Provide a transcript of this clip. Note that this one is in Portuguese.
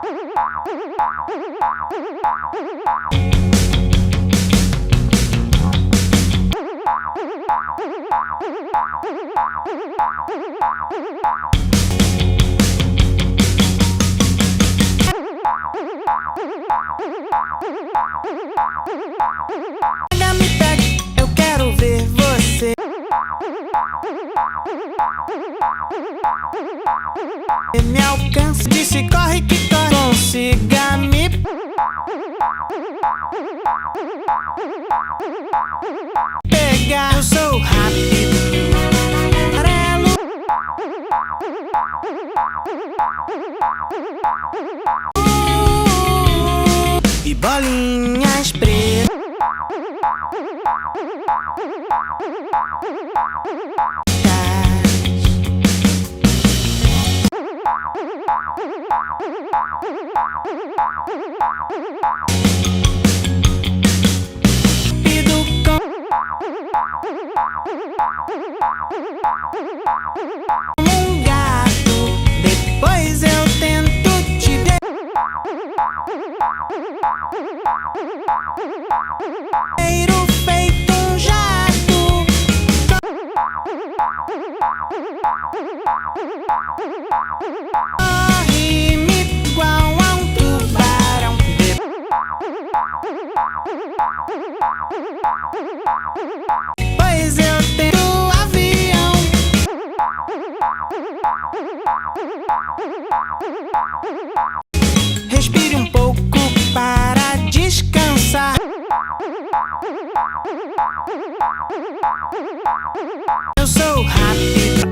Pega, me pega, eu quero ver você. Me alcança, disse corre que corre, consiga me pegar. Eu sou rápido, amarelo e bolinhas pretas. Rápido como um gato, depois eu tento te ver. Feito um jato, corre-me igual a um tubarão. Pois eu tento avião. Respire um pouco para descansar. Eu sou rápido.